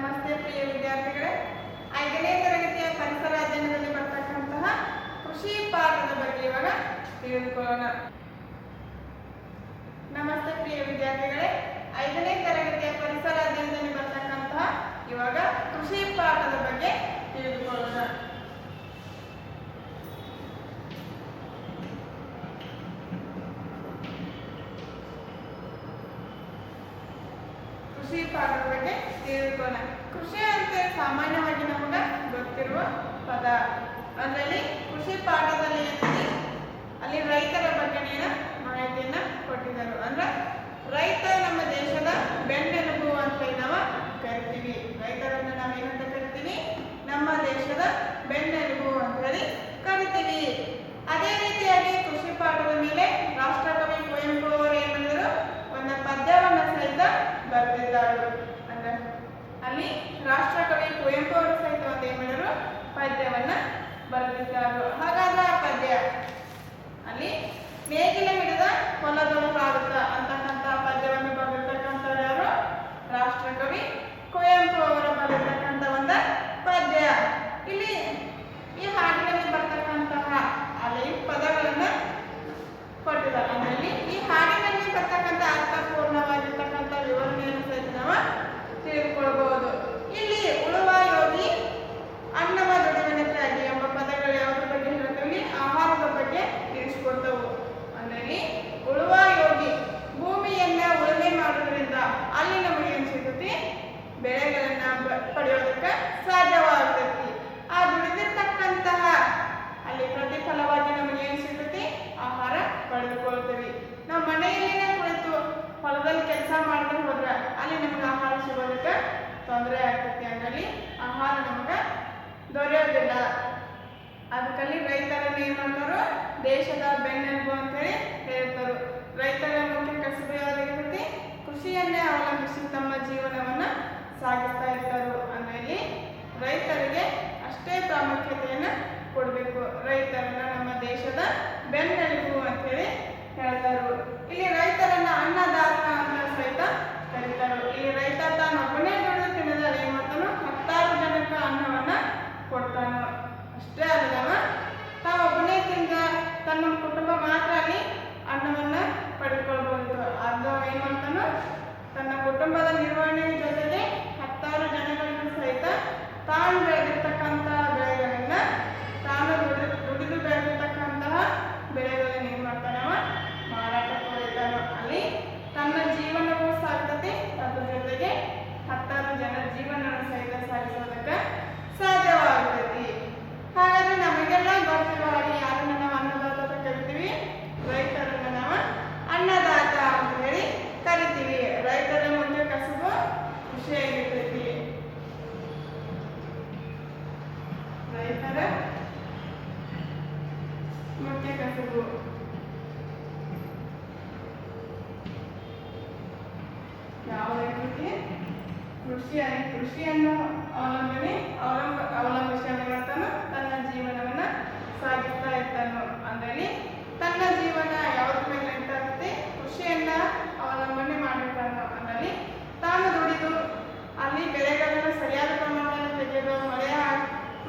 ನಮಸ್ತೆ ಪ್ರಿಯ ವಿದ್ಯಾರ್ಥಿಗಳೇ, 5ನೇ ತರಗತಿಯ ಪರಿಸರ ಅಧ್ಯಯನದಲ್ಲಿ ಬರ್ತಕ್ಕಂತಹ ಕೃಷಿ ಪಾಠದ ಬಗ್ಗೆ ಇವಾಗ ತಿಳಿದುಕೊಳ್ಳೋಣ. ನಮಸ್ತೆ ಪ್ರಿಯ ವಿದ್ಯಾರ್ಥಿಗಳೇ, 5ನೇ ತರಗತಿಯ ಪರಿಸರ ಅಧ್ಯಯನದಲ್ಲಿ ಬರ್ತಕ್ಕಂತಹ ಇವಾಗ ಕೃಷಿ ಪಾಠದ ಬಗ್ಗೆ ತಿಳಿದುಕೊಳ್ಳೋಣ. ಕೃಷಿ ಪಾಠದ ಬಗ್ಗೆ ತಿಳಿದುಕೊಳ್ಳೋಣ. ಕೃಷಿ ಅಂತ ಸಾಮಾನ್ಯವಾಗಿ ನಮಗೆ ಗೊತ್ತಿರುವ ಪದ. ಅದರಲ್ಲಿ ಕೃಷಿ ಪಾಠದಲ್ಲಿ ಅಲ್ಲಿ ರೈತರ ಬಗ್ಗೆ ಮಾಹಿತಿಯನ್ನ ಕೊಟ್ಟಿದ್ದರು. ಅಂದ್ರೆ ರೈತ ನಮ್ಮ ದೇಶದ ಬೆನ್ನೆಲುಬು ಅಂತ ನಾವು ಕರಿತೀವಿ. ರೈತರನ್ನು ನಾವೇನಂತ ಕರಿತೀವಿ? ನಮ್ಮ ದೇಶದ ಬೆನ್ನೆಲುಬು ಅಂತ ಹೇಳಿ ಕರಿತೀವಿ. ಅದೇ ರೀತಿಯಾಗಿ ಕೃಷಿ ಪಾಠದ ಮೇಲೆ ರಾಷ್ಟ್ರಕವಿ ಕುವೆಂಪು ಅವರು ಏನಂದರು? ಒಂದು ಪದ್ಯವನ್ನು ಸಹಿತ ಬರೆದಿದ್ದಾರೆ. ಅಂದ್ರೆ ಅಲ್ಲಿ ರಾಷ್ಟ್ರಕವಿ ಕುವೆಂಪು ಅವರು ಸಹಿತ ಒಂದು ಏನ್ ಮಾಡಿದ್ರು? ಪದ್ಯವನ್ನ ಬರೆದಿದ್ದಾರೆ. ಹಾಗಾದ್ರೆ ಆ ಪದ್ಯ ಅಲ್ಲಿ ನೇಗಿಲ ಹಿಡಿದ ಹೊಲದೊಳು ಹಾಡುತ್ತ ಅಂತಕ್ಕಂಥ ಪದ್ಯವನ್ನು ಬರೆದಿರ್ತಕ್ಕಂಥವ್ರು ಯಾರು? ರಾಷ್ಟ್ರಕವಿ ಕುವೆಂಪು ಅವರು ಬರೆದಿರ್ತಕ್ಕಂಥ ಒಂದು ಪದ್ಯ. ಇಲ್ಲಿ ಈ ಹಾಡಿನಲ್ಲಿ ಬರ್ತಕ್ಕಂತಹ ಅಲ್ಲಿ ಪದಗಳನ್ನ ಕೊಟ್ಟಿದ್ದಾರೆ. ಅದರಲ್ಲಿ ಈ ಹಾಡಿನಲ್ಲಿ ಬರ್ತಕ್ಕಂಥ ಅರ್ಥಪೂರ್ಣವಾಗಿರ್ತಕ್ಕಂಥ ವಿವರಣೆಯನ್ನು ಸಹಿತ ನಾವು ತಿಳಿದುಕೊಳ್ಬಹುದು. ಇಲ್ಲಿ ಉಳುವ ಯೋಗಿ ಅನ್ನವ ದುಡಿಮೆನಕ್ಕಾಗಿ ಎಂಬ ಪದಗಳು ಯಾವುದ್ರ ಬಗ್ಗೆ ಹೇಳ್ತೀವಿ? ಆಹಾರದ ಬಗ್ಗೆ ತಿಳಿಸ್ಕೊಡ್ತವು. ಅದರಲ್ಲಿ ಉಳುವ ಯೋಗಿ ಭೂಮಿಯನ್ನ ಉಳುಮೆ ಮಾಡೋದ್ರಿಂದ ಅಲ್ಲಿ ನಮಗೆ ಏನು ಸಿಗುತ್ತೆ? ಬೆಳೆಗಳನ್ನ ಪಡೆಯೋದಕ್ಕೆ ಸಾಧ್ಯವಾಗ್ತೈತಿ. ಆ ದುಡಿದಿರ್ತಕ್ಕಂತಹ ಅಲ್ಲಿ ಪ್ರತಿಫಲವಾಗಿ ನಮಗೆ ಏನು ಸಿಗುತ್ತೆ? ಆಹಾರ ಪಡೆದುಕೊಳ್ತೀವಿ. ನಾವು ಮನೆಯಲ್ಲಿನೇ ಕುಳಿತು ಹೊಲದಲ್ಲಿ ಕೆಲಸ ಮಾಡದೆ ಹೋದ್ರೆ ಅಲ್ಲಿ ನಮ್ಗೆ ಆಹಾರ ಸಿಗೋದಕ್ಕೆ ತೊಂದರೆ ಆಗ್ತೈತಿ. ಅದರಲ್ಲಿ ಆಹಾರ ನಮ್ಗೆ ದೊರೆಯೋದಿಲ್ಲ. ಅದಕ್ಕಲ್ಲಿ ರೈತರನ್ನ ಏನ್ ಮಾಡ್ತಾರೋ? ದೇಶದ ಬೆನ್ನೆಲುಬು ಅಂತೇಳಿ ಹೇಳ್ತಾರೆ. ರೈತರ ಮುಖ್ಯ ಕಸುಬು ಯಾವ್ದಾಗಿರ್ತೈತಿ? ಕೃಷಿಯನ್ನೇ ಅವಲಂಬಿಸಿ ತಮ್ಮ ಜೀವನವನ್ನ ಸಾಗಿಸ್ತಾ ಇರ್ತಾರೆ. ಅಂದ್ರೆ ರೈತರಿಗೆ ಅಷ್ಟೇ ಪ್ರಾಮುಖ್ಯತೆಯನ್ನ ಕೊಡಬೇಕು. ರೈತರನ್ನ ನಮ್ಮ ದೇಶದ ಬೆನ್ನೆಲುಬು ಅಂತೇಳಿ ಹೇಳ್ತಾರೆ. ಇಲ್ಲಿ ರೈತರನ್ನ ಅನ್ನದಾತ ಅಂತ ಸಹಿತ ಕರೀತಾರೆ. ಇಲ್ಲಿ ರೈತ ತಾನೊಬ್ಬನೇ ದುಡಿದು ತಿನ್ನದ ಏನ್ ಮಾಡ್ತಾನೋ? 10 ಜನಕ್ಕೆ ಅನ್ನವನ್ನ ಕೊಡ್ತಾನೋ. ಅಷ್ಟೇ ಅಲ್ಲದವ ತಾವೊಬ್ಬನೇ ತಿಂದ ತನ್ನ ಕುಟುಂಬ ಮಾತ್ರ ಅಲ್ಲಿ ಅನ್ನವನ್ನ ಪಡೆದುಕೊಳ್ಬಹುದು. ಅದು ಏನ್ ಮಾಡ್ತಾನೋ? ತನ್ನ ಕುಟುಂಬದ ನಿರ್ವಹಣೆ ಜೊತೆಗೆ 10 ಜನಗಳಿಗೂ ಸಹಿತ ತಾನು ಬೆಳೆದಿರ್ತಕ್ಕಂತಹ ಬೆಳೆಗಳನ್ನ ತಾನು ದುಡಿದು ಬೆಳೆದಿರ್ತಕ್ಕಂತಹ ಬೆಳೆಗಳನ್ನ ಏನ್ ಮಾಡ್ತಾನವ? ಮಾರಾಟಕ್ಕೆ ಹೊಡಿತಾನೋ. ಅಲ್ಲಿ ತನ್ನ ಜೀವನವೂ ಸಾಗ್ತದೆ, ಅದ್ರ ಜೊತೆಗೆ 10 ಜನರ ಜೀವನವನ್ನು ಸಹಿತ ಸಾಗಿಸೋದಕ್ಕೆ ಸಾಧ್ಯವಾಗ್ತೈತಿ. ಹಾಗಾದ್ರೆ ನಮಗೆಲ್ಲ ಗೊತ್ತಿರುವ ಹಾಗೆ ಯಾರನ್ನ ನಾವು ಅನ್ನದಾತ ಅಂತ ಕರಿತೀವಿ? ರೈತರನ್ನ ನಾವು ಅನ್ನದಾತ ಅಂತ ಹೇಳಿ ಕರಿತೀವಿ. ರೈತರ ಮುಖ್ಯ ಕಸುಬು ಕೃಷಿಯಾಗಿರ್ತೈತಿ. ರೈತರ ಮುಖ್ಯ ಕಸುಬು ಯಾವುದಾಗಿರ್ತೈತಿ? ಕೃಷಿಯನ್ನು ಅವಲಂಬಿಸಿ ಮಾಡ್ತಾನೋ ತನ್ನ ಜೀವನವನ್ನ ಸಾಗಿಸ್ತಾ ಇರ್ತಾನೋ. ಅಂದ್ರೆ ತನ್ನ ಜೀವನ ಯಾವ್ದ್ರ ಮೇಲೆ ನಡೀತಾ ಇರ್ತೈತಿ? ಕೃಷಿಯನ್ನ ಅವಲಂಬನೆ ಮಾಡಿರ್ತಾನೋ. ಅಂದ್ರೆ ತಾನು ದುಡಿದು ಅಲ್ಲಿ ಬೆಳೆಗಳನ್ನ ಸರಿಯಾದ ಪ್ರಮಾಣದಲ್ಲಿ ತೆಗೆದು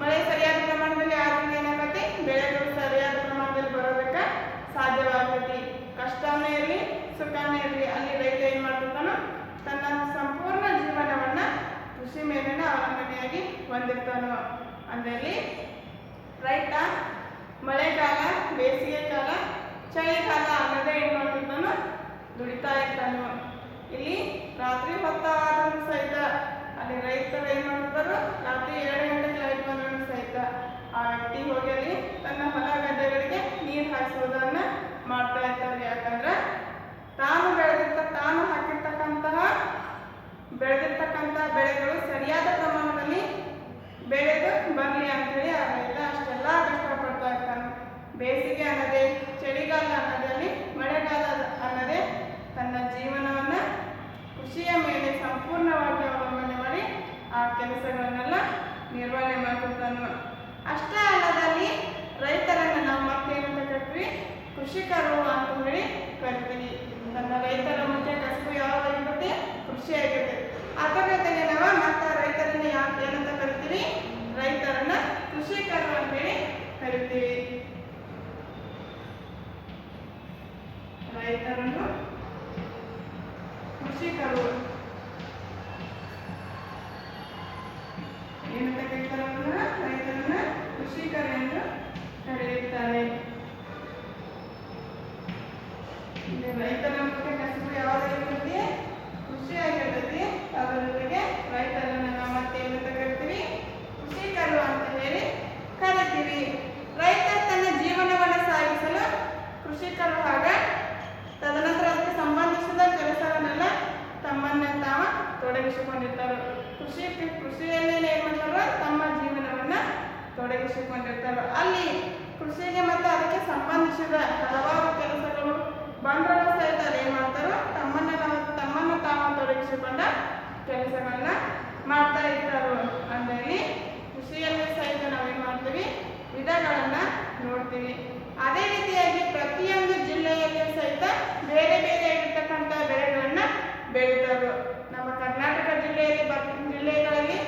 ಮಳೆ ಸರಿಯಾದ ಪ್ರಮಾಣದಲ್ಲಿ ಆದ್ರಿಂದ ಏನಾಗತ್ತೆ? ಬೆಳೆಗಳು ಸರಿಯಾದ ಪ್ರಮಾಣದಲ್ಲಿ ಬರೋದಕ್ಕೆ ಸಾಧ್ಯವಾಗ್ತೈತಿ. ಕಷ್ಟನೇ ಇರಲಿ ಸುಖನೇ ಇರಲಿ ಅಲ್ಲಿ ರೈತ ಏನ್ ಮಾಡ್ತಿರ್ತಾನೋ? ತನ್ನ ಸಂಪೂರ್ಣ ಜೀವನವನ್ನ ಕೃಷಿ ಮೇಲಿನ ಅವಲಂಬನೆಯಾಗಿ ಹೊಂದಿರ್ತಾನೋ. ಅಂದ್ರೆ ರೈತ ಮಳೆಗಾಲ, ಬೇಸಿಗೆ ಕಾಲ, ಚಳಿಗಾಲ ಅನ್ನೋದೇ ಏನ್ ಮಾಡ್ತಿರ್ತಾನೋ? ದುಡಿತಾ ಇರ್ತಾನೋ. ಇಲ್ಲಿ ರಾತ್ರಿ ಹೊತ್ತಾದ್ರೂ ಸಹಿತ ಅಲ್ಲಿ ರೈತರು ಏನ್ ಮಾಡ್ತಿರ್ತಾರೋ? ರಾತ್ರಿ 2 ಗಂಟೆಗೆ ಲೈಟ್ ಬಂದ್ರೂ ಸಹಿತ ಆ ವ್ಯಕ್ತಿ ಹೋಗಿ ಅಲ್ಲಿ ತನ್ನ ಹೊಲ ಗದ್ದೆಗಳಿಗೆ ನೀರು ಹಾಯಿಸೋದನ್ನ ಮಾಡ್ತಾ ಇರ್ತಾರೆ. ಯಾಕಂದ್ರೆ ತಾನು ಬೆಳೆದಿರ್ತಕ್ಕಂಥ ಬೆಳೆಗಳು ಸರಿಯಾದ ಪ್ರಮಾಣದಲ್ಲಿ ಬೆಳೆದು ಬರಲಿ ಅಂತೇಳಿ ಆ ರೈತ ಅಷ್ಟೆಲ್ಲ ಕಷ್ಟಪಡ್ತಾ ಇರ್ತಾನೆ. ಬೇಸಿಗೆ ಅನ್ನೋದೇ, ಚಳಿಗಾಲ ಅನ್ನೋದಲ್ಲಿ, ಮಳೆಗಾಲ ಅನ್ನೋದೇ ತನ್ನ ಜೀವನವನ್ನ ಕೃಷಿಯ ಮೇಲೆ ಸಂಪೂರ್ಣವಾಗಿ ಅವಲಂಬನೆ ಮಾಡಿ ಆ ಕೆಲಸಗಳನ್ನೆಲ್ಲ ನಿರ್ವಹಣೆ ಮಾಡ್ತಿರ್ತಾನೆ. ಅಷ್ಟೇ ಅಲ್ಲದಲ್ಲಿ ರೈತರನ್ನ ನಾವು ಮತ್ತೇನಂತ ಕರಿತೀವಿ? ಕೃಷಿಕರು ಅಂತ ಹೇಳಿ ಕರಿತೀವಿ. ನನ್ನ ರೈತರ ಮುಖ್ಯ ಕಸುಬು ಯಾವಾಗಿರುತ್ತೆ? ಕೃಷಿಯಾಗಿರುತ್ತೆ. ಅದರ ಜೊತೆಗೆ ನಾವು ಮತ್ತೆ ರೈತರ ಕೃಷಿಕರು. ಏನಂತ ಕರೀತಾರೆ ಅವರನ್ನ? ರೈತರನ್ನ ಕೃಷಿಕರು ಎಂದು ಕರೆಯುತ್ತಾರೆ. ರೈತರ ಮುಖ್ಯ ಕಸುಬು ಯಾವುದಾಗಿರ್ತೈತಿ? ಕೃಷಿ ಆಗಿರ್ತೈತಿ. ಅದರ ಜೊತೆಗೆ ರೈತರನ್ನ ನಾವು ಮತ್ತೆ ಏನಂತ ಕರಿತೀವಿ? ಕೃಷಿಕರು ಅಂತ ಹೇಳಿ ಕರಿತೀವಿ. ರೈತ ತನ್ನ ಜೀವನವನ್ನು ಸಾಗಿಸಲು ಕೃಷಿಕರು ಆಗ ತದನಂತರ ಅದಕ್ಕೆ ಸಂಬಂಧಿಸಿದ ಕೆಲಸವನ್ನೆಲ್ಲ ತಮ್ಮನ್ನ ತಾವು ತೊಡಗಿಸಿಕೊಂಡಿರ್ತಾರೆ. ಕೃಷಿಯನ್ನೇ ಏನ್ ಮಾಡ್ತಾರೋ ತಮ್ಮ ಜೀವನವನ್ನ ತೊಡಗಿಸಿಕೊಂಡಿರ್ತಾರೆ. ಅಲ್ಲಿ ಕೃಷಿಗೆ ಮತ್ತು ಅದಕ್ಕೆ ಸಂಬಂಧಿಸಿದ ಹಲವಾರು ಕೆಲಸಗಳು ಬಂಡವಾಳ ಸಹಿತ ಏನ್ ಮಾಡ್ತಾರೋ ತಮ್ಮನ್ನು ತಾವು ತೊಡಗಿಸಿಕೊಂಡ ಕೆಲಸಗಳನ್ನ ಮಾಡ್ತಾ ಇರ್ತಾರೋ. ಅಂದರೆ ಕೃಷಿಯಲ್ಲಿ ಸಹಿತ ನಾವೇನ್ ಮಾಡ್ತೀವಿ? ವಿಧಗಳನ್ನ ನೋಡ್ತೀವಿ. ಅದೇ ರೀತಿಯಾಗಿ ಪ್ರತಿಯೊಂದು ಜಿಲ್ಲೆಯಲ್ಲಿ ಸಹಿತ ಬೇರೆ ಬೇರೆ ಆಗಿರ್ತಕ್ಕಂಥ ಬೆಳೆಗಳನ್ನ ಬೆಳೀತಾರೆ. ನಮ್ಮ ಕರ್ನಾಟಕ ಜಿಲ್ಲೆಗಳಲ್ಲಿ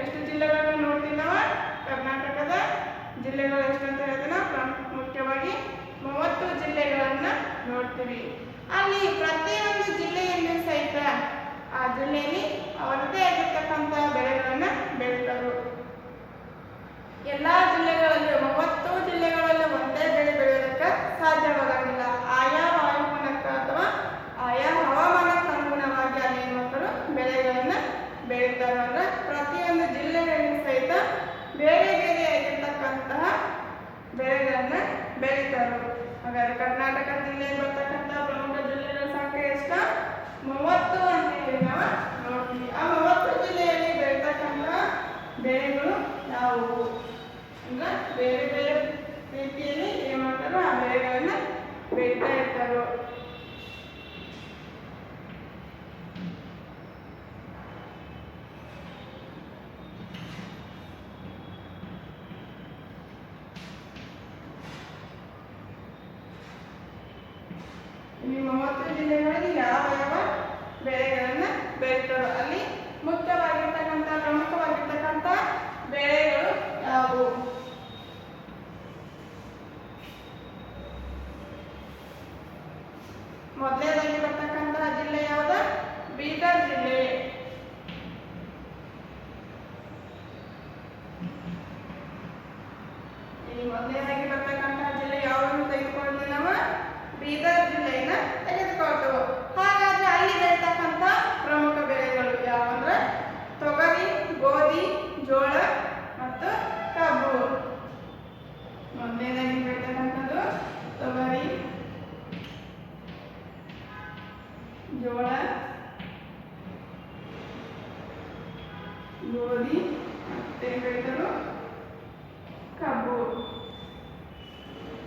ಎಷ್ಟು ಜಿಲ್ಲೆಗಳನ್ನ ನೋಡ್ತೀವಿ ನಾವು? ಕರ್ನಾಟಕದ ಜಿಲ್ಲೆಗಳು ಎಷ್ಟು ಅಂತ ಹೇಳಿದ್ರೆ ಮುಖ್ಯವಾಗಿ 30 ಜಿಲ್ಲೆಗಳನ್ನ ನೋಡ್ತೀವಿ. ಅಲ್ಲಿ ಪ್ರತಿಯೊಂದು ಜಿಲ್ಲೆಯಲ್ಲೂ ಸಹಿತ ಆ ಜಿಲ್ಲೆಯಲ್ಲಿ ಅವರದೇ ಆಗಿರ್ತಕ್ಕಂಥ ಬೆಳೆಗಳನ್ನ ಬೆಳೀತಾರೆ. ಎಲ್ಲಾ ಜಿಲ್ಲೆಗಳಲ್ಲೂ 30 ಜಿಲ್ಲೆಗಳಲ್ಲೂ ಒಂದೇ ಬೆಳೆ ಬೆಳೆಯೋದಕ್ಕೆ ಸಾಧ್ಯವಾಗಂಗಿಲ್ಲ. ಆಯಾ ವಾಯುಗುಣಕ್ಕೆ ಅಥವಾ ಆಯಾ ಹವಾಮಾನಕ್ಕೆ ಅನುಗುಣವಾಗಿ ಅಲ್ಲಿ ಏನು ಮಾಡ್ತಾರೆ? ಬೆಳೆಗಳನ್ನ ಬೆಳೀತಾರೆ. ಅಂದ್ರೆ ಪ್ರತಿಯೊಂದು ಜಿಲ್ಲೆಗಳಲ್ಲಿ ಸಹಿತ ಬೇರೆ ಬೇರೆ ಆಗಿರ್ತಕ್ಕಂತಹ ಬೆಳೆಗಳನ್ನ ಬೆಳೀತಾರೆ. ಹಾಗಾದ್ರೆ ಕರ್ನಾಟಕ ಜಿಲ್ಲೆಯಲ್ಲಿ ಬರ್ತಕ್ಕಂಥ ಪ್ರಮುಖ ಜಿಲ್ಲೆಗಳ ಸಂಖ್ಯೆ ಎಷ್ಟು? 30 ಅಂತ ಹೇಳಿ ನಾವು ನೋಡ್ತೀವಿ. ಆ 30 ಜಿಲ್ಲೆಯಲ್ಲಿ ಬೆಳೀತಕ್ಕಂಥ ಬೆಳೆಗಳು ಯಾವುವು? ಅಂದ್ರೆ ಬೇರೆ ಬೇರೆ ರೀತಿಯಲ್ಲಿ ಏನ್ ಮಾಡ್ತಾರೋ ಆ ಬೆಳೆಗಳನ್ನ ಬೆಳೀತಾ ಇರ್ತಾರೋ. ಈ 30 ಜಿಲ್ಲೆಗಳಲ್ಲಿ ಯಾವ ಯಾವ ಬೆಳೆಗಳನ್ನ ಬೆಳೀತಾರೋ ಅಲ್ಲಿ ಮುಖ್ಯವಾಗಿರ್ತಕ್ಕಂಥ ಪ್ರಮುಖವಾಗಿರ್ತಕ್ಕಂಥ ಬೆಳೆಗಳು ಯಾವುವು? ಮೊದಲನೇದಾಗಿ ಬರ್ತಕ್ಕಂತಹ ಜಿಲ್ಲೆ ಯಾವ್ದ? ಬೀದರ್ ಜಿಲ್ಲೆ. ಈ ಮೊದಲನೇದಾಗಿ ಬರ್ತಕ್ಕಂತಹ ಜಿಲ್ಲೆ ಯಾವ್ದನ್ನು ತೆಗೆದುಕೊಳ್ತೀವಿ ನಾವು? ಬೀದರ್ ಜಿಲ್ಲೆಯನ್ನ ತೆಗೆದುಕೊಳ್ತೇವೆ. ಹಾಗಾದ್ರೆ ಅಲ್ಲಿ ಬೆಳೀತಕ್ಕಂಥ ಪ್ರಮುಖ ಬೆಳೆಗಳು ಯಾವಂದ್ರೆ ತೊಗರಿ, ಗೋಧಿ, ಜೋಳ ಮತ್ತು ಕಬ್ಬು. ಮೊದಲನೇದಾಗಿ ಬೆಳೀತಕ್ಕಂಥದ್ದು ತೊಗರಿ, ಜೋಳ, ಗೋಧಿ ಮತ್ತೆ ಬೆಳೆದರು ಕಬ್ಬು.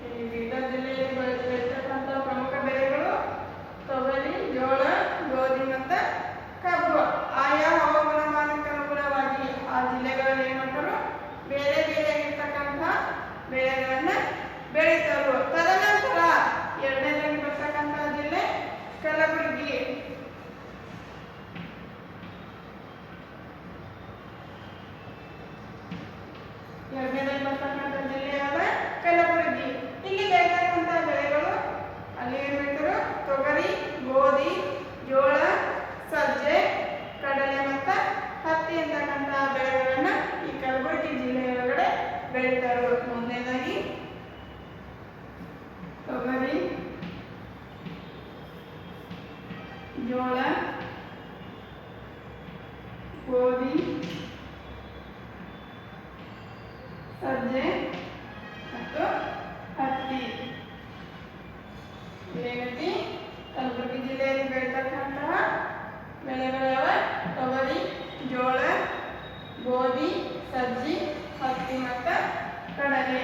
ಈ ಬೀದರ್ ಜಿಲ್ಲೆಯಲ್ಲಿ ಬೆಳೀತಕ್ಕಂಥ ಪ್ರಮುಖ ಬೆಳೆಗಳು ತೊಗರಿ, ಜೋಳ, ಗೋಧಿ ಮತ್ತು ಕಬ್ಬು. ಆಯಾ ಹವಾಮಾನಕ್ಕೆ ಅನುಗುಣವಾಗಿ ಆ ಜಿಲ್ಲೆಗಳಲ್ಲಿ ಏನು ಮಾಡ್ತಾರೋ ಬೇರೆ ಬೇರೆ ಇರ್ತಕ್ಕಂಥ ಬೆಳೆಗಳನ್ನ ಬೆಳೀತಾರೋ. ತದನಂತರ ಎರಡನೇದಾಗಿ ಬರ್ತಕ್ಕಂಥ ಜಿಲ್ಲೆ ಕಲಬುರಗಿ. ಎರಡನೇದಾಗಿ ಬರ್ತಕ್ಕಂಥ ಜಿಲ್ಲೆ ಯಾವ್ದು? ಕಲಬುರಗಿ. ಇಲ್ಲಿ ಬೆಳೀತಕ್ಕಂಥ ಬೆಳೆಗಳು ಅಲ್ಲಿ ಏನ್ ಬೆಳೀತಾರೋ ತೊಗರಿ, ಗೋಧಿ, ಜೋಳ, ಸಜ್ಜೆ, ಕಡಲೆ ಮತ್ತು ಹತ್ತಿ ಅಂತಕ್ಕಂಥ ಬೆಳೆಗಳನ್ನ ಈ ಕಲಬುರಗಿ ಜಿಲ್ಲೆಯೊಳಗಡೆ ಬೆಳೀತಾರೋ. ಮೊದಲನೇದಾಗಿ ತೊಗರಿ, ಜೋಳ, ಗೋಧಿ, ಸಜ್ಜೆ ಮತ್ತು ಹತ್ತಿ. ಇದೇ ರೀತಿ ಕಲಬುರಗಿ ಜಿಲ್ಲೆಯಲ್ಲಿ ಬೆಳೀತಕ್ಕಂತಹ ಬೆಳೆಗಳು ಯಾವ? ತೊಗರಿ, ಜೋಳ, ಗೋಧಿ, ಸಜ್ಜಿ, ಹತ್ತಿ ಮತ್ತು ಕಡಲೆ.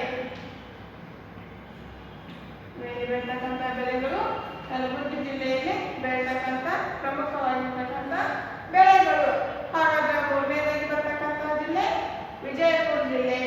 ಬೆಳೀತಕ್ಕಂಥ ಬೆಳೆಗಳು ಕಲಬುರಗಿ ಜಿಲ್ಲೆಯಲ್ಲಿ ಬೆಳೀತಕ್ಕಂಥ ಪ್ರಮುಖವಾಗಿರ್ತಕ್ಕಂಥ ಬೆಳೆಗಳು. ಹಾಗಾದ್ರೆ ಮೂರನೇದಾಗಿ ಬರ್ತಕ್ಕಂಥ ಜಿಲ್ಲೆ ವಿಜಯಪುರ ಜಿಲ್ಲೆ.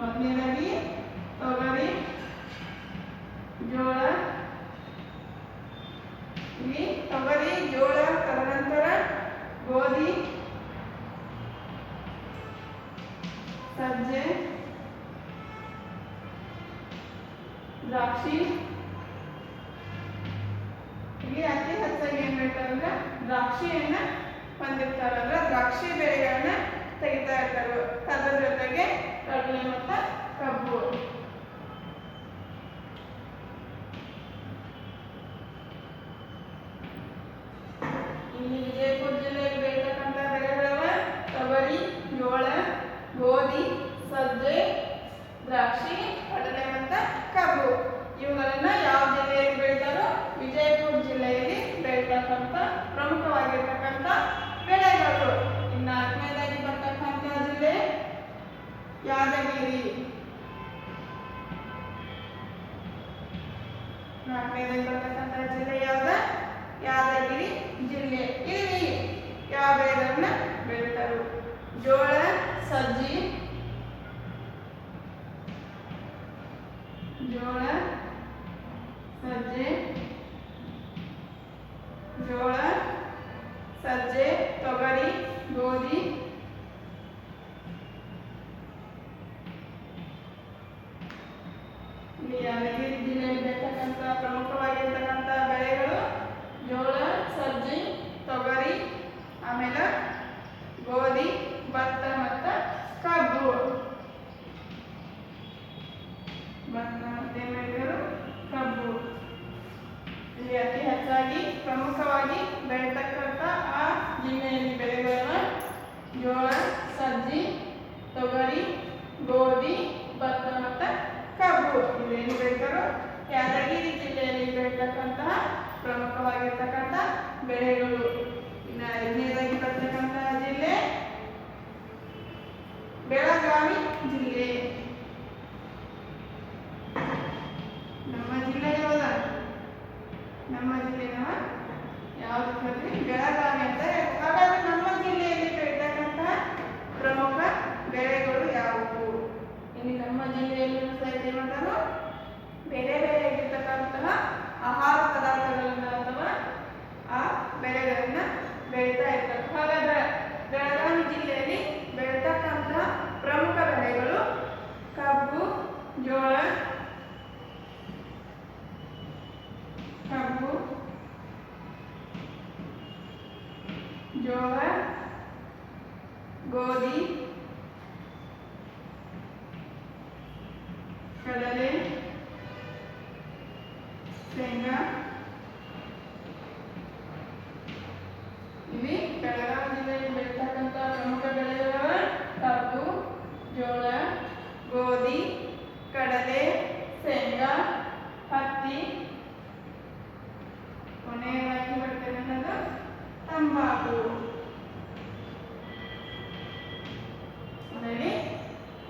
ಮೊದಲನೇದಾಗಿ ತೊಗರಿ, ಜೋಳ. ಇಲ್ಲಿ ತೊಗರಿ, ಜೋಳ, ತದನಂತರ ಗೋಧಿ, ಸಜ್ಜೆ, ದ್ರಾಕ್ಷಿ. ಇಲ್ಲಿ ಅತಿ ಹೆಚ್ಚಾಗಿ ಏನ್ ಬೆಳಿತಾರಂದ್ರೆ ದ್ರಾಕ್ಷಿಯನ್ನ ಹೊಂದಿರ್ತಾರೆ. ಅಂದ್ರೆ ದ್ರಾಕ್ಷಿ ಬೆಳೆಗಳನ್ನ ತೆಗಿತಾ ಇರ್ತಾರೆ. ಅದರ ಜೊತೆಗೆ ಕಡಲೆ ಮತ್ತು ಕಬ್ಬು. ಇಲ್ಲಿ ವಿಜಯಪುರ ಜಿಲ್ಲೆಯಲ್ಲಿ ಬೆಳೀತಕ್ಕಂಥ ಬೆಳೆಗಳವ ತೊಗರಿ, ಜೋಳ, ಗೋಧಿ, ಸಜ್ಜೆ, ದ್ರಾಕ್ಷಿ, ಕಡಲೆ ಮತ್ತು ಕಬ್ಬು. ಇವುಗಳನ್ನ ಯಾವ ಜಿಲ್ಲೆಯಲ್ಲಿ ಬೆಳೀತಾರೋ ವಿಜಯಪುರ ಜಿಲ್ಲೆಯಲ್ಲಿ ಬೆಳೀತಕ್ಕಂಥ ಪ್ರಮುಖವಾಗಿರ್ತಕ್ಕಂಥ ಬೆಳೆಗಳು. ಇನ್ನು ನಾಲ್ಕನೇದಾಗಿ ಬರ್ತಕ್ಕಂಥ ಜಿಲ್ಲೆ ಯಾದಗಿರಿ. ನಾಲ್ಕನೇದಾಗಿ ಬರ್ತಕ್ಕಂಥ ಜಿಲ್ಲೆ ಯಾವ್ದ? ಯಾದಗಿರಿ ಜಿಲ್ಲೆ. ಇಲ್ಲಿ ಯಾವ ಬೆಳೆಗಳನ್ನ ಬೆಳೀತಾರೆ? ಜೋಳ, ಸಜ್ಜಿ, ಜೋಳ, ಸಜ್ಜೆ, ಜೋಳ, ಸಜ್ಜೆ, ತೊಗರಿ, ಗೋಧಿ, ಇಲ್ಲಿ ಯಾದಗಿರಿ ಜಿಲ್ಲೆಯಲ್ಲಿ ಬೆಳೀತಕ್ಕಂಥ ಪ್ರಮುಖವಾಗಿರ್ತಕ್ಕಂಥ ಬೆಳೆಗಳು ಜೋಳ, ಸಜ್ಜೆ, ತೊಗರಿ, ಆಮೇಲೆ ಗೋಧಿ, ಭತ್ತ ಮತ್ತು ಕಬ್ಬು. ಭತ್ತ ಮತ್ತೆ ಬೆಳೆಗಳು ಕಬ್ಬು. ಇಲ್ಲಿ ಅತಿ ಹೆಚ್ಚಾಗಿ ಪ್ರಮುಖವಾಗಿ ಬೆಳೀತಕ್ಕಂಥ ಆ ಜಿಲ್ಲೆಯಲ್ಲಿ ಬೆಳೆಗಳನ್ನ ಜೋಳ, ಸಜ್ಜಿ, ತೊಗರಿ, ಗೋಧಿ, ಭತ್ತ ಮತ್ತು ಕಬ್ಬು. ಇವೇನು ಬೆಳೀತಾರೋ ಯಾದಗಿರಿ ಜಿಲ್ಲೆಯಲ್ಲಿ ಬೆಳೀತಕ್ಕಂತಹ ಪ್ರಮುಖವಾಗಿರ್ತಕ್ಕಂಥ ಬೆಳೆಗಳು. ಇನ್ನು ಐದನೇದಾಗಿ ಬರ್ತಕ್ಕಂತಹ ಜಿಲ್ಲೆ ಬೆಳಗಾವಿ ಜಿಲ್ಲೆ. ನಮ್ಮ ಜಿಲ್ಲೆ ಯಾವ್ದ? ನಮ್ಮ ಜಿಲ್ಲೆ ಯಾವ್ದು ಹೇಳ್ರಿ? ಬೆಳಗಾವಿ ಅಂತ. ಹಾಗಾದ್ರೆ ನಮ್ಮ ಜಿಲ್ಲೆಯಲ್ಲಿ ಬೆಳೀತಕ್ಕಂತಹ ಪ್ರಮುಖ ಬೆಳೆಗಳು ಯಾವುವು? ಇಲ್ಲಿ ನಮ್ಮ ಜಿಲ್ಲೆಯಲ್ಲಿ ಸಹಿತ ಏನಾದರೂ ಬೇರೆ ಬೇರೆ ಇರತಕ್ಕಂತಹ ಆಹಾರ ಪದಾರ್ಥಗಳನ್ನ ಅಥವಾ ಆ ಬೆಳೆಗಳನ್ನ ಬೆಳೀತಾ ಇರ್ತಾರೆ. ಹಾಗಾದ್ರೆ ಬೆಳಗಾವಿ ಜಿಲ್ಲೆಯಲ್ಲಿ ಬೆಳೀತಕ್ಕಂತಹ ಪ್ರಮುಖ ಬೆಳೆಗಳು ಕಬ್ಬು, ಜೋಳ, ಕಬ್ಬು, ಜೋಳ, ಗೋಧಿ, ಕಡಲೆ, ಶೇಂಗಾ. ಇವಿ ಬೆಳಗಾವಿ ಜಿಲ್ಲೆಯಲ್ಲಿ ಬೆಳೀತಕ್ಕಂಥ ಪ್ರಮುಖ ಬೆಳೆಗಳು ಕಬ್ಬು, ಜೋಳ, ಗೋಧಿ, ಕಡಲೆ, ಶೇಂಗಾ, ಹತ್ತಿ. ಕೊನೆಯದಾಗಿ ಬರ್ತಕ್ಕಂಥದ್ದು ತಂಬಾಕು.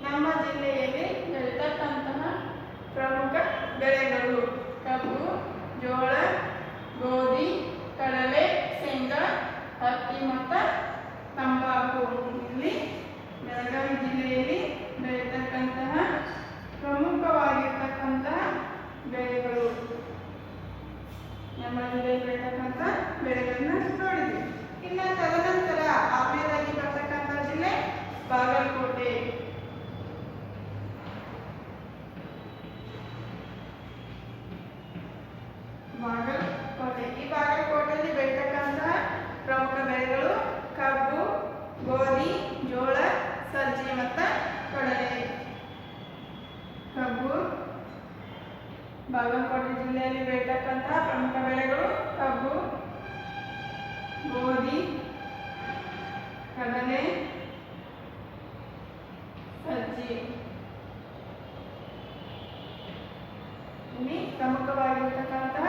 ನಮ್ಮ ಜಿಲ್ಲೆಯಲ್ಲಿ ಬೆಳೀತಕ್ಕಂತಹ ಪ್ರಮುಖ ಬೆಳೆಗಳು ಕಬ್ಬು, ಜೋಳ, ಗೋಧಿ, ಕಡಲೆ, ಶೇಂಗಾ, ಹತ್ತಿ ಮತ್ತು ತಂಬಾಕು. ಇಲ್ಲಿ ಬೆಳಗಾವಿ ಜಿಲ್ಲೆಯಲ್ಲಿ ಬೆಳೀತಕ್ಕಂತಹ ಪ್ರಮುಖವಾಗಿರ್ತಕ್ಕಂತಹ ಬೆಳೆಗಳು. ನಮ್ಮ ಜಿಲ್ಲೆಯಲ್ಲಿ ಬೆಳೀತಕ್ಕಂಥ ಬೆಳೆಗಳನ್ನ ನೋಡಿದ್ವಿ. ಇನ್ನು ತದನಂತರ ಆರನೇದಾಗಿ ಬರ್ತಕ್ಕಂಥ ಜಿಲ್ಲೆ ಬಾಗಲಕೋಟೆ. ಬಾಗಲಕೋಟೆ. ಈ ಬಾಗಲಕೋಟೆಯಲ್ಲಿ ಬೆಳೀತಕ್ಕಂತಹ ಪ್ರಮುಖ ಬೆಳೆಗಳು ಕಬ್ಬು, ಗೋಧಿ, ಜೋಳ, ಸಜ್ಜೆ ಮತ್ತು ಕಡಲೆ. ಕಬ್ಬು. ಬಾಗಲಕೋಟೆ ಜಿಲ್ಲೆಯಲ್ಲಿ ಬೆಳೀತಕ್ಕಂತಹ ಪ್ರಮುಖ ಬೆಳೆಗಳು ಕಬ್ಬು, ಗೋಧಿ, ಕಡಲೆ, ಸಜ್ಜೆ. ಇಲ್ಲಿ ಪ್ರಮುಖವಾಗಿರ್ತಕ್ಕಂತಹ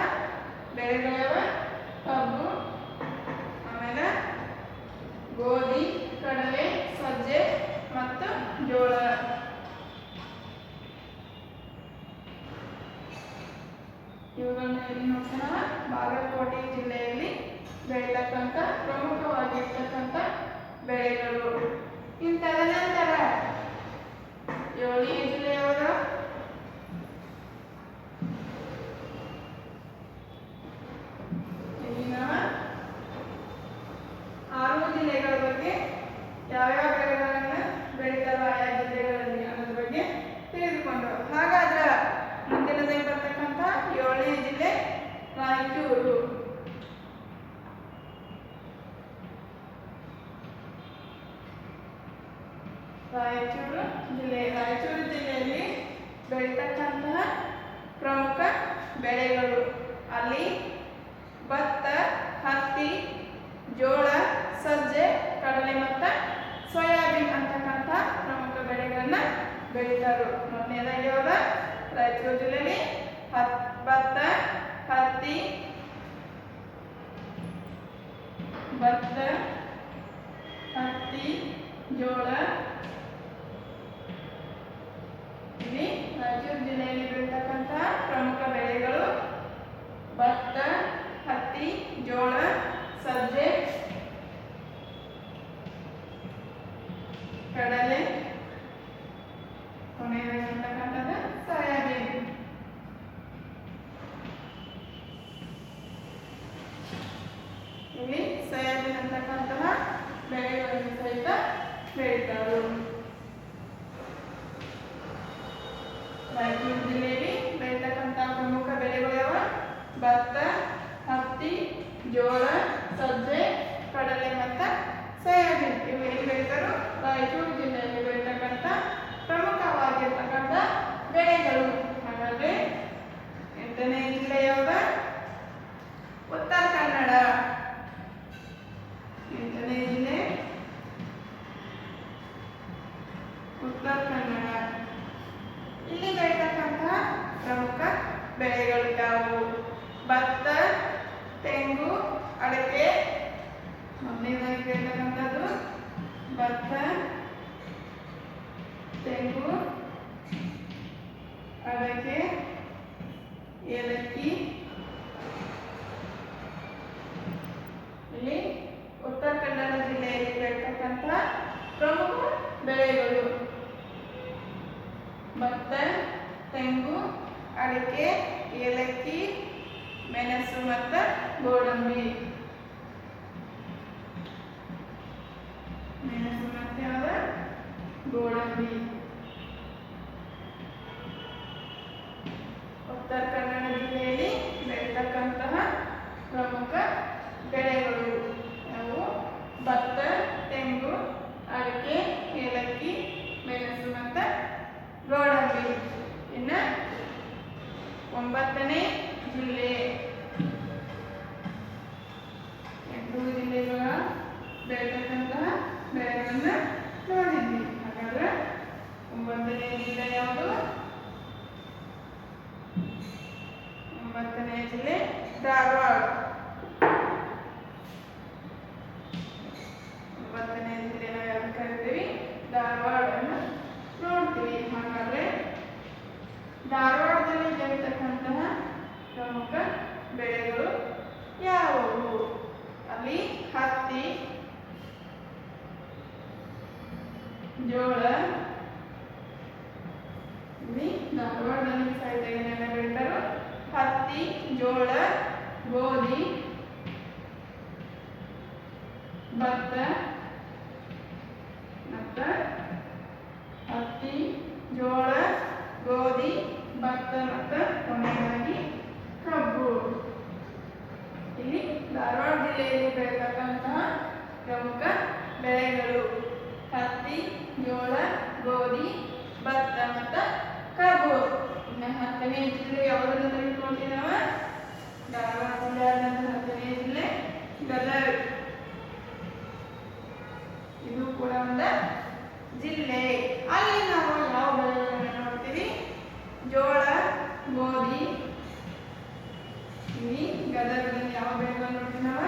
ಬೆಳೆಗಳವ ಕಬ್ಬು, ಆಮೇಲೆ ಗೋಧಿ, ಕಡಲೆ, ಸಜ್ಜೆ ಮತ್ತು ಜೋಳ. ಇವುಗಳನ್ನ ಇಲ್ಲಿ ನೋಡ್ತಾನ ಬಾಗಲಕೋಟೆ ಜಿಲ್ಲೆಯಲ್ಲಿ ಬೆಳೀತಕ್ಕಂಥ ಪ್ರಮುಖವಾಗಿರ್ತಕ್ಕಂಥ ಬೆಳೆಗಳು. ಇನ್ನು ತದನಂತರ ಏಳನೇ ಜಿಲ್ಲೆ ಯಾವುದು? ಇಲ್ಲಿ ನಾವು 6 ಜಿಲ್ಲೆಗಳ ಬಗ್ಗೆ ಯಾವ್ಯಾವ ಬೆಳೆಗಳನ್ನು ಬೆಳೀತಾರೋ ಆಯಾ ಜಿಲ್ಲೆಗಳಲ್ಲಿ ಅನ್ನೋದ್ರ ಬಗ್ಗೆ ತಿಳಿದುಕೊಂಡು, ಹಾಗಾದ್ರೆ ಮುಂದಿನದಾಗಿ ಬರ್ತಕ್ಕಂಥ 7ನೇ ಜಿಲ್ಲೆ ರಾಯಚೂರು. ರಾಯಚೂರು ಜಿಲ್ಲೆಯಲ್ಲಿ ಬೆಳೀತಕ್ಕಂತಹ ಪ್ರಮುಖ ಬೆಳೆಗಳು ಅಲ್ಲಿ ಭತ್ತ, ಹತ್ತಿ, ಜೋಳ, ಸಜ್ಜೆ, ಕಡಲೆ ಮತ್ತು ಸೋಯಾಬೀನ್ ಅಂತಕ್ಕಂಥ ಪ್ರಮುಖ ಬೆಳೆಗಳನ್ನು ಬೆಳೀತಾರೆ. ಮೊದಲನೇದಾಗಿ ಅವರ ರಾಯಚೂರು ಜಿಲ್ಲೆಯಲ್ಲಿ ಭತ್ತ, ಹತ್ತಿ, ಜೋಳ. ಇಲ್ಲಿ ರಾಯಚೂರು ಜಿಲ್ಲೆಯಲ್ಲಿ ಬೆಳೀತಕ್ಕಂಥ ಪ್ರಮುಖ ಬೆಳೆಗಳು ಭತ್ತ, ಹತ್ತಿ, ಜೋಳ, ಸಜ್ಜೆ, ಕಡಲೆ, ಕೊನೆಯದಾಗಿರ್ತಕ್ಕಂಥದ್ದು ಸೋಯಾಬೀನ್. ಇಲ್ಲಿ ಸೋಯಾಬೀನ್ ಅಂತಕ್ಕಂತಹ ಬೆಳೆಗಳನ್ನು ಸಹಿತ ಬೆಳೀತಾರೆ. ರಾಯಚೂರು ಜಿಲ್ಲೆಯಲ್ಲಿ ಬೆಳೀತಕ್ಕಂತಹ ಪ್ರಮುಖ ಬೆಳೆಗಳು ಯಾವ? ಭತ್ತ, ಹತ್ತಿ, ಜೋಳ, ಸಜ್ಜೆ, ಕಡಲೆ ಮತ್ತು ಸೋಯಾಬೀನ್. ಇವು ಎಲ್ಲಿ ಬೆಳೀತಾರೋ ರಾಯಚೂರು ಜಿಲ್ಲೆಯಲ್ಲಿ ಬೆಳೀತಕ್ಕಂಥ ಪ್ರಮುಖವಾಗಿರ್ತಕ್ಕಂಥ ಬೆಳೆಗಳು. ಹಾಗಾದ್ರೆ 8ನೇ ಜಿಲ್ಲೆ ಯಾವುದು? ಉತ್ತರ ಕನ್ನಡ. 8ನೇ ಜಿಲ್ಲೆ ಉತ್ತರ ಕನ್ನಡ. ಇಲ್ಲಿ ಬೆಳೀತಕ್ಕಂತಹ ಪ್ರಮುಖ ಬೆಳೆಗಳು ಯಾವುವು? ಭತ್ತ, ತೆಂಗು, ಅಡಕೆ. ಮೊದಲನೇದಾಗಿ ಬೆಳೀತಕ್ಕಂಥದ್ದು ಭತ್ತ, ತೆಂಗು, ಅಡಕೆ, ಏಲಕ್ಕಿ. ಇಲ್ಲಿ ಉತ್ತರ ಕನ್ನಡ ಜಿಲ್ಲೆಯಲ್ಲಿ ಬೆಳೀತಕ್ಕಂಥ ಪ್ರಮುಖ ಬೆಳೆಗಳು ಭತ್ತ, ತೆಂಗು, ಅಡಿಕೆ, ಏಲಕ್ಕಿ, ಮೆಣಸು ಮತ್ತು ಗೋಡಂಬಿ. ಮೆಣಸು ಮತ್ತು ಯಾವ್ದು? ಗೋಡಂಬಿ. ಉತ್ತರ ಕನ್ನಡ ಜಿಲ್ಲೆಯಲ್ಲಿ ಬೆಳೀತಕ್ಕಂತಹ ಪ್ರಮುಖ ಬೆಳೆಗಳು ಅವು ಭತ್ತ, ತೆಂಗು, ಅಡಿಕೆ, ಏಲಕ್ಕಿ, ಮೆಣಸು ಮತ್ತು ಗೋಡಂಬಿ. ಇನ್ನು 9ನೇ ಜಿಲ್ಲೆ. 8 ಜಿಲ್ಲೆಗಳ ಬೆಳೀತಕ್ಕಂತಹ ಬೆಳೆಗಳನ್ನು ನೋಡಿದ್ವಿ. ಹಾಗಾದ್ರೆ 9ನೇ ಜಿಲ್ಲೆ ಯಾವುದು? 9ನೇ ಜಿಲ್ಲೆ ಧಾರವಾಡ. 9ನೇ ಜಿಲ್ಲೆ ನಾವು ಯಾರು ಕರಿತೀವಿ? ಧಾರವಾಡನ್ನು ನೋಡ್ತೀವಿ. ಹಾಗಾದ್ರೆ ಧಾರವಾಡದಲ್ಲಿ ಬೆಳೀತಕ್ಕಂತಹ ಪ್ರಮುಖ ಬೆಳೆಗಳು ಯಾವುವು? ಅಲ್ಲಿ ಹತ್ತಿ, ಜೋಳ. ಇಲ್ಲಿ ಧಾರವಾಡದಲ್ಲಿ ಸಹಿತ ಏನೆಲ್ಲ ಬೆಳೀತಾರೋ ಹತ್ತಿ, ಜೋಳ, ಗೋಧಿ, ಭತ್ತ ಮತ್ತು ಹತ್ತಿ, ಜೋಳ, ಗೋಧಿ, ಭತ್ತ ಮತ್ತು ಕೊನೆಯದಾಗಿ ಕಬ್ಬು. ಇಲ್ಲಿ ಧಾರವಾಡ ಜಿಲ್ಲೆಯಲ್ಲಿ ಬೆಳೀತಕ್ಕಂತಹ ಪ್ರಮುಖ ಬೆಳೆಗಳು ಹತ್ತಿ, ಜೋಳ, ಗೋಧಿ, ಭತ್ತ ಮತ್ತು ಕಬ್ಬು. ಇನ್ನು 10ನೇ ಜಿಲ್ಲೆ ಯಾವುದನ್ನು ತೆಗೆದುಕೊಳ್ತೀವಿ ನಾವು? ಧಾರವಾಡ ಜಿಲ್ಲೆ ಆದ 10ನೇ ಜಿಲ್ಲೆ ಗದಗ. ಇದು ಕೂಡ ಒಂದು ಜಿಲ್ಲೆ. ಅಲ್ಲಿ ನಾವು ಯಾವ ಬೆಳೆಗಳನ್ನು ನೋಡ್ತೀವಿ? ಜೋಳ, ಗೋಧಿ. ಇಲ್ಲಿ ಗದಗದಲ್ಲಿ ಯಾವ ಬೆಳೆಗಳನ್ನು ನೋಡ್ತೀವಿ ನಾವು?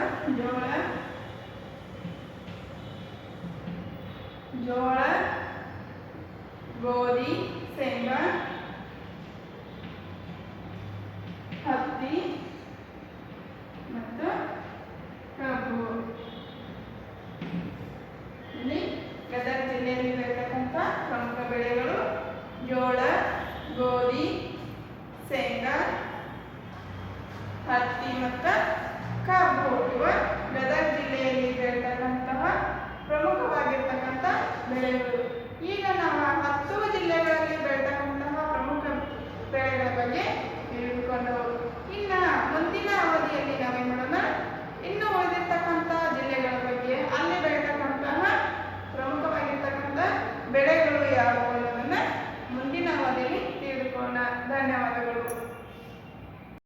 ಜೋಳ, ಗೋಧಿ, ಶೇಂಗಾ, ಹತ್ತಿ ಮತ್ತು ಕಬ್ಬು. ಇಲ್ಲಿ ಗದಗ ಜಿಲ್ಲೆಯಲ್ಲಿ ಬೆಳೀತಕ್ಕಂಥ ಪ್ರಮುಖ ಬೆಳೆಗಳು ಶೇಂಗಾ, ಹತ್ತಿ ಮತ್ತು ಕಬ್ಬು ಇವ ಗದಗ ಜಿಲ್ಲೆಯಲ್ಲಿ ಬೆಳೆತಕ್ಕಂತಹ ಪ್ರಮುಖವಾಗಿರ್ತಕ್ಕಂಥ ಬೆಳೆಗಳು.